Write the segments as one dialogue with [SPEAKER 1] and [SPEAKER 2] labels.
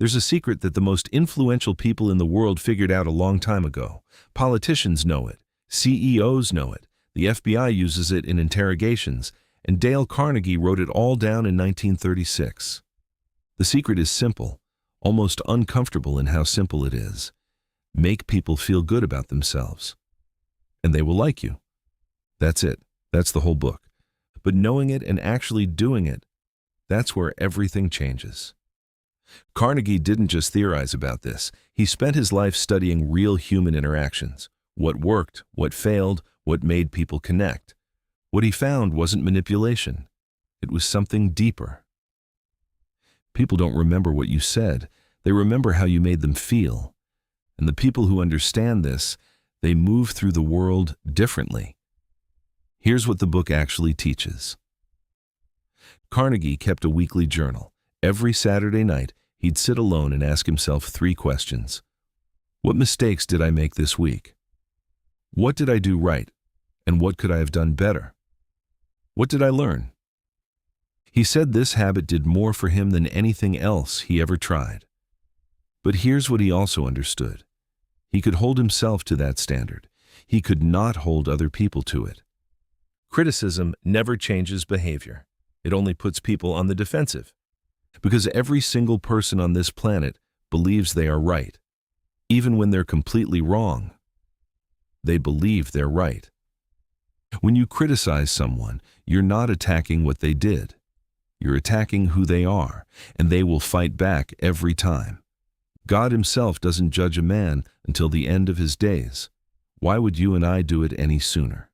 [SPEAKER 1] There's a secret that the most influential people in the world figured out a long time ago. Politicians know it. CEOs know it. The FBI uses it in interrogations, and Dale Carnegie wrote it all down in 1936. The secret is simple, almost uncomfortable in how simple it is. Make people feel good about themselves, and they will like you. That's it. That's the whole book. But knowing it and actually doing it, that's where everything changes. Carnegie didn't just theorize about this. He spent his life studying real human interactions. What worked, what failed, what made people connect. What he found wasn't manipulation. It was something deeper. People don't remember what you said. They remember how you made them feel. And the people who understand this, they move through the world differently. Here's what the book actually teaches. Carnegie kept a weekly journal. Every Saturday night, he'd sit alone and ask himself 3 questions. What mistakes did I make this week? What did I do right? And what could I have done better? What did I learn? He said this habit did more for him than anything else he ever tried. But here's what he also understood. He could hold himself to that standard. He could not hold other people to it. Criticism never changes behavior. It only puts people on the defensive. Because every single person on this planet believes they are right. Even when they're completely wrong, they believe they're right. When you criticize someone, you're not attacking what they did. You're attacking who they are, and they will fight back every time. God himself doesn't judge a man until the end of his days. Why would you and I do it any sooner?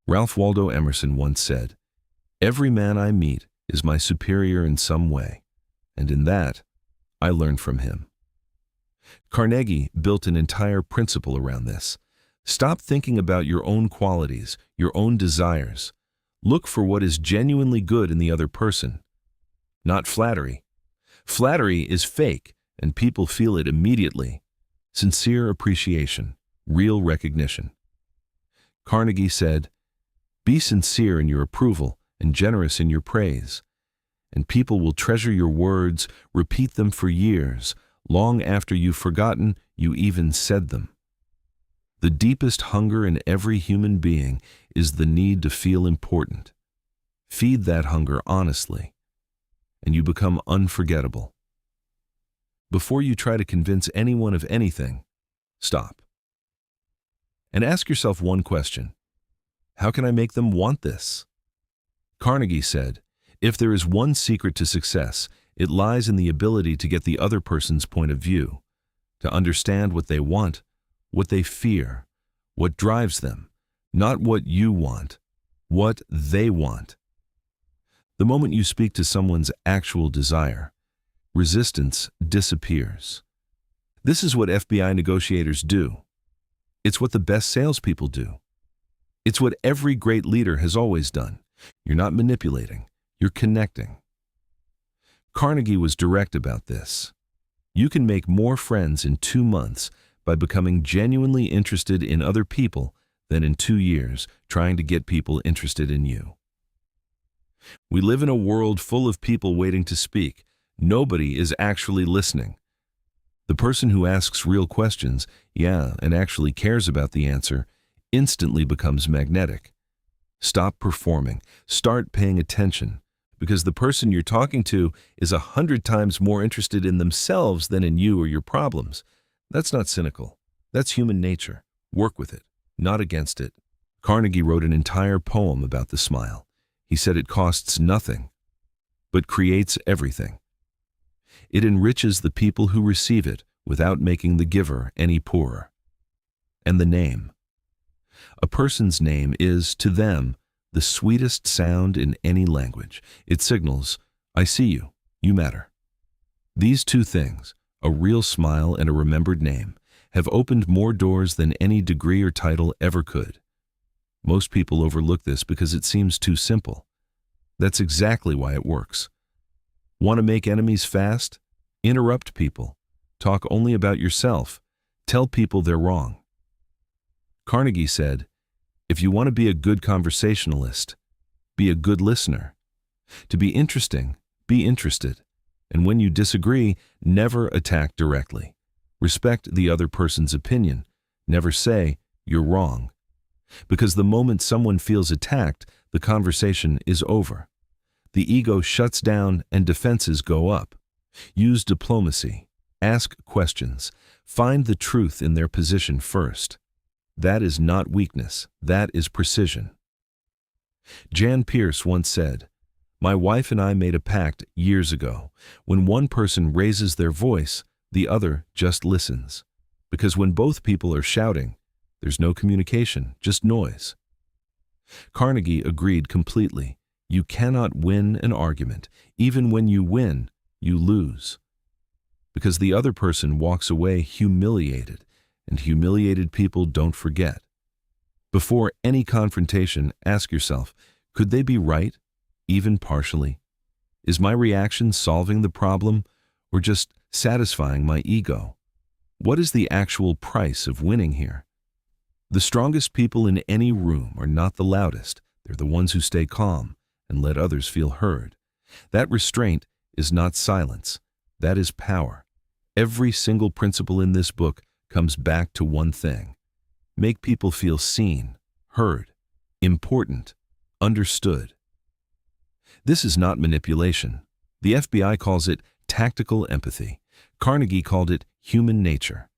[SPEAKER 1] Ralph Waldo Emerson once said, "Every man I meet is my superior in some way, and in that, I learn from him." Carnegie built an entire principle around this. Stop thinking about your own qualities, your own desires. Look for what is genuinely good in the other person. Not flattery. Flattery is fake, and people feel it immediately. Sincere appreciation, real recognition. Carnegie said, "Be sincere in your approval and generous in your praise, and people will treasure your words, repeat them for years, long after you've forgotten you even said them." The deepest hunger in every human being is the need to feel important. Feed that hunger honestly, and you become unforgettable. Before you try to convince anyone of anything, stop. And ask yourself one question. How can I make them want this? Carnegie said, if there is one secret to success, it lies in the ability to get the other person's point of view, to understand what they want, what they fear, what drives them, not what you want, what they want. The moment you speak to someone's actual desire, resistance disappears. This is what FBI negotiators do. It's what the best salespeople do. It's what every great leader has always done. You're not manipulating, you're connecting. Carnegie was direct about this. You can make more friends in 2 months by becoming genuinely interested in other people than in 2 years trying to get people interested in you. We live in a world full of people waiting to speak. Nobody is actually listening. The person who asks real questions, and actually cares about the answer, instantly becomes magnetic. Stop performing. Start paying attention, because the person you're talking to is 100 times more interested in themselves than in you or your problems. That's not cynical. That's human nature. Work with it, not against it. Carnegie wrote an entire poem about the smile. He said it costs nothing, but creates everything. It enriches the people who receive it without making the giver any poorer. And the name. A person's name is, to them, the sweetest sound in any language. It signals, I see you, you matter. These 2 things, a real smile and a remembered name, have opened more doors than any degree or title ever could. Most people overlook this because it seems too simple. That's exactly why it works. Want to make enemies fast? Interrupt people. Talk only about yourself. Tell people they're wrong. Carnegie said, if you want to be a good conversationalist, be a good listener. To be interesting, be interested. And when you disagree, never attack directly. Respect the other person's opinion. Never say, "You're wrong." Because the moment someone feels attacked, the conversation is over. The ego shuts down and defenses go up. Use diplomacy. Ask questions. Find the truth in their position first. That is not weakness. That is precision. Jan Pierce once said, "My wife and I made a pact years ago. When one person raises their voice, the other just listens. Because when both people are shouting, there's no communication, just noise." Carnegie agreed completely. You cannot win an argument. Even when you win, you lose. Because the other person walks away humiliated, and humiliated people don't forget. Before any confrontation, ask yourself, could they be right, even partially? Is my reaction solving the problem, or just satisfying my ego? What is the actual price of winning here? The strongest people in any room are not the loudest. They're the ones who stay calm and let others feel heard. That restraint is not silence. That is power. Every single principle in this book comes back to one thing. Make people feel seen, heard, important, understood. This is not manipulation. The FBI calls it tactical empathy. Carnegie called it human nature.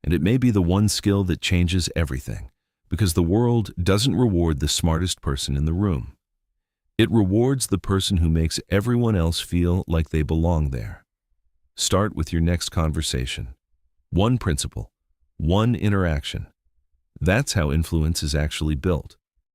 [SPEAKER 1] And it may be the one skill that changes everything, because the world doesn't reward the smartest person in the room. It rewards the person who makes everyone else feel like they belong there. Start with your next conversation. One principle, one interaction. That's how influence is actually built.